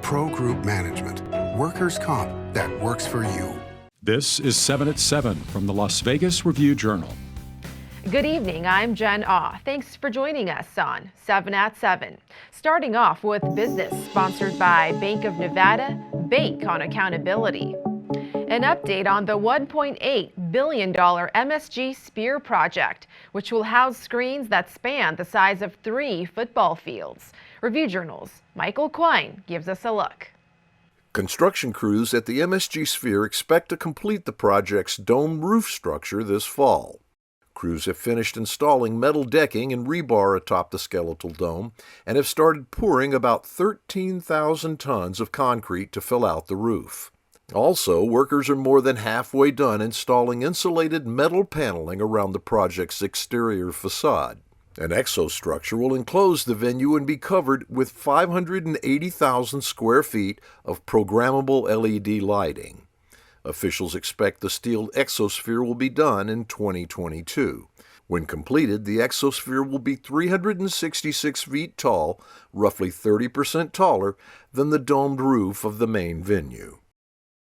Pro Group Management. Workers' comp that works for you. This is 7 at 7 from the Las Vegas Review-Journal. Good evening, I'm Jen Ah. Thanks for joining us on 7 at 7. Starting off with business, sponsored by Bank of Nevada, Bank on Accountability. An update on the $1.8 billion MSG Sphere project, which will house screens that span the size of 3 football fields. Review Journal's Michael Quine gives us a look. Construction crews at the MSG Sphere expect to complete the project's dome roof structure this fall. Crews have finished installing metal decking and rebar atop the skeletal dome and have started pouring about 13,000 tons of concrete to fill out the roof. Also, workers are more than halfway done installing insulated metal paneling around the project's exterior facade. An exostructure will enclose the venue and be covered with 580,000 square feet of programmable LED lighting. Officials expect the steel exosphere will be done in 2022. When completed, the exosphere will be 366 feet tall, roughly 30% taller than the domed roof of the main venue.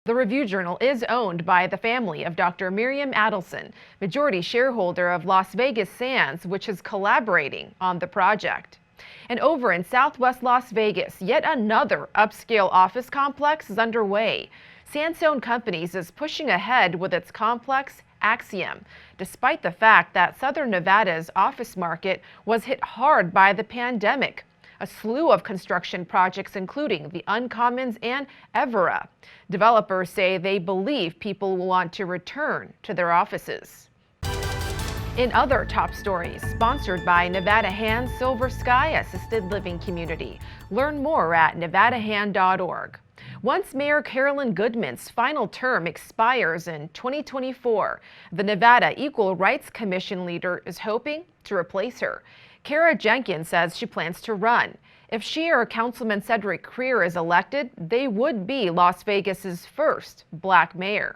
The Review Journal is owned by the family of Dr. Miriam Adelson, majority shareholder of Las Vegas Sands, which is collaborating on the project. And over in Southwest Las Vegas, yet another upscale office complex is underway. Sandstone Companies is pushing ahead with its complex Axiom, despite the fact that Southern Nevada's office market was hit hard by the pandemic. A slew of construction projects, including the Uncommons and Evera. Developers say they believe people will want to return to their offices. In other top stories, sponsored by Nevada Hand Silver Sky Assisted Living Community. Learn more at nevadahand.org. Once Mayor Carolyn Goodman's final term expires in 2024, the Nevada Equal Rights Commission leader is hoping to replace her. Kara Jenkins says she plans to run. If she or Councilman Cedric Creer is elected, they would be Las Vegas's first black mayor.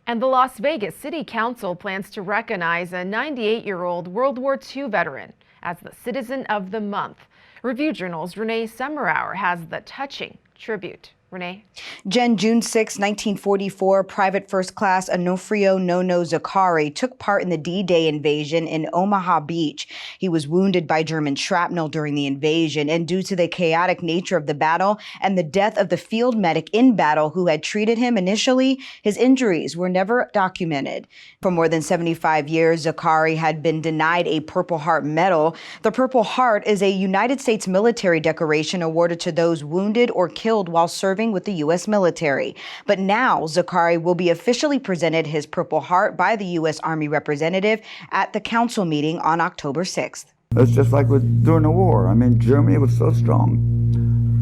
And the Las Vegas City Council plans to recognize a 98-year-old World War II veteran as the Citizen of the Month. Review Journal's Renee Summerhour has the touching tribute. Renee? June 6, 1944, Private First Class Onofrio Nono Zakari took part in the D-Day invasion in Omaha Beach. He was wounded by German shrapnel during the invasion, and due to the chaotic nature of the battle and the death of the field medic in battle who had treated him initially, his injuries were never documented. For more than 75 years, Zakari had been denied a Purple Heart Medal. The Purple Heart is a United States military decoration awarded to those wounded or killed while serving with the U.S. military. But now Zakari will be officially presented his Purple Heart by the U.S. Army representative at the council meeting on October 6th. It's just like during the war. I mean, Germany was so strong,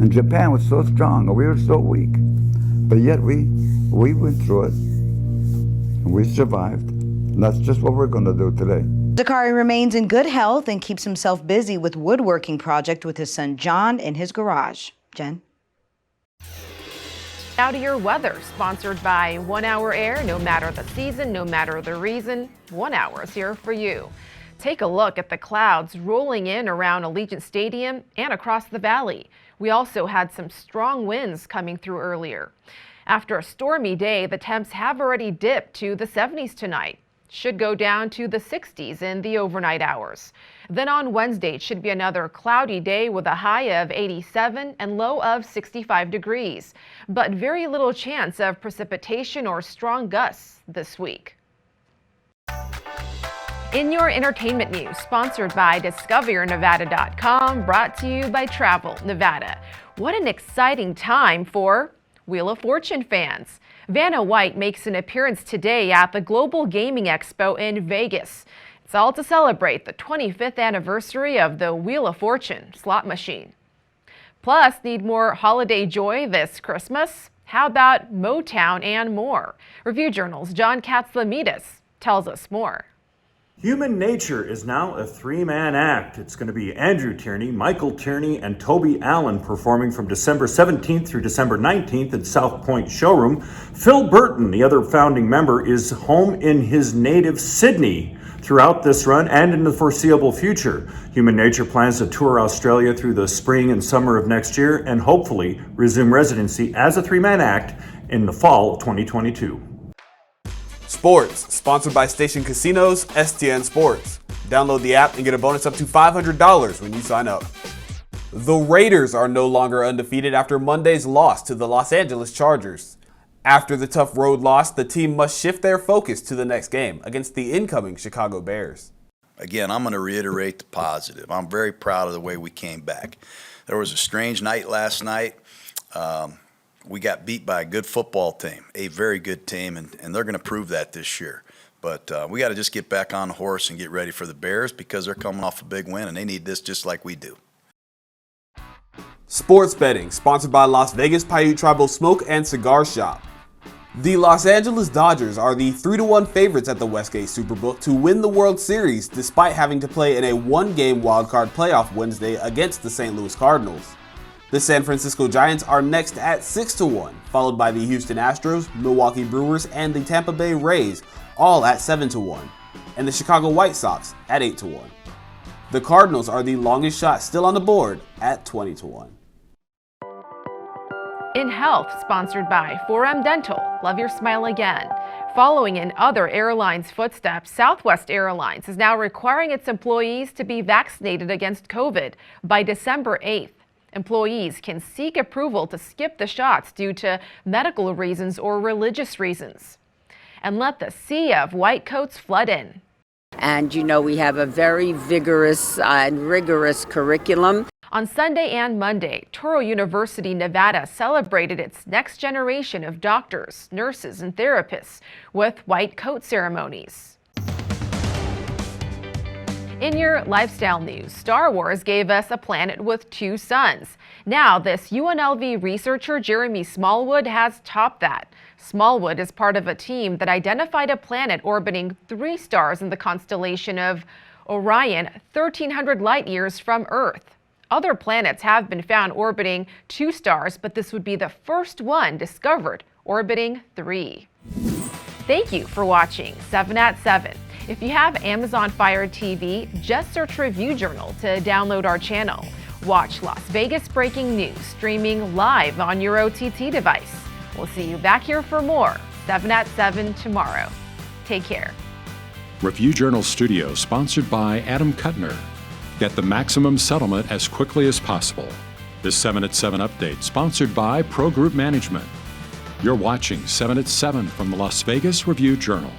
and Japan was so strong, and we were so weak. But yet we went through it, and we survived. And that's just what we're going to do today. Zakari remains in good health and keeps himself busy with woodworking project with his son John in his garage. Jen? Now to your weather, sponsored by 1 Hour Air. No matter the season, no matter the reason, 1 hour is here for you. Take a look at the clouds rolling in around Allegiant Stadium and across the valley. We also had some strong winds coming through earlier. After a stormy day, the temps have already dipped to the 70s tonight. Should go down to the 60s in the overnight hours. Then on Wednesday, it should be another cloudy day with a high of 87 and low of 65 degrees, but very little chance of precipitation or strong gusts this week. In your entertainment news, sponsored by DiscoverYourNevada.com, brought to you by Travel Nevada. What an exciting time for Wheel of Fortune fans. Vanna White makes an appearance today at the Global Gaming Expo in Vegas. It's all to celebrate the 25th anniversary of the Wheel of Fortune slot machine. Plus, need more holiday joy this Christmas? How about Motown and more? Review Journal's John Katzlamides tells us more. Human Nature is now a three-man act. It's going to be Andrew Tierney, Michael Tierney, and Toby Allen performing from December 17th through December 19th at South Point Showroom. Phil Burton, the other founding member, is home in his native Sydney throughout this run and in the foreseeable future. Human Nature plans to tour Australia through the spring and summer of next year and hopefully resume residency as a three-man act in the fall of 2022. Sports, sponsored by Station Casinos, STN Sports. Download the app and get a bonus up to $500 when you sign up. The Raiders are no longer undefeated after Monday's loss to the Los Angeles Chargers. After the tough road loss, the team must shift their focus to the next game against the incoming Chicago Bears. Again, I'm going to reiterate the positive. I'm very proud of the way we came back. There was a strange night last night. We got beat by a good football team, a very good team, and they're going to prove that this year. But we got to just get back on the horse and get ready for the Bears because they're coming off a big win, and they need this just like we do. Sports betting, sponsored by Las Vegas Paiute Tribal Smoke and Cigar Shop. The Los Angeles Dodgers are the 3-1 favorites at the Westgate Superbook to win the World Series despite having to play in a one-game wildcard playoff Wednesday against the St. Louis Cardinals. The San Francisco Giants are next at 6-1, followed by the Houston Astros, Milwaukee Brewers, and the Tampa Bay Rays, all at 7-1, and the Chicago White Sox at 8-1. The Cardinals are the longest shot still on the board at 20-1. In Health, sponsored by 4M Dental. Love your smile again. Following in other airlines' footsteps, Southwest Airlines is now requiring its employees to be vaccinated against COVID by December 8th. Employees can seek approval to skip the shots due to medical reasons or religious reasons. And let the sea of white coats flood in. And you know, we have a very vigorous and rigorous curriculum. On Sunday and Monday, Touro University, Nevada celebrated its next generation of doctors, nurses, and therapists with white coat ceremonies. In your lifestyle news, Star Wars gave us a planet with 2 suns. Now, this UNLV researcher, Jeremy Smallwood, has topped that. Smallwood is part of a team that identified a planet orbiting 3 stars in the constellation of Orion, 1,300 light years from Earth. Other planets have been found orbiting 2 stars, but this would be the first one discovered orbiting 3. Thank you for watching 7 at 7. If you have Amazon Fire TV, just search Review Journal to download our channel. Watch Las Vegas breaking news streaming live on your OTT device. We'll see you back here for more 7 at 7 tomorrow. Take care. Review Journal Studio, sponsored by Adam Kuttner. Get the maximum settlement as quickly as possible. This 7 at 7 update, sponsored by Pro Group Management. You're watching 7 at 7 from the Las Vegas Review Journal.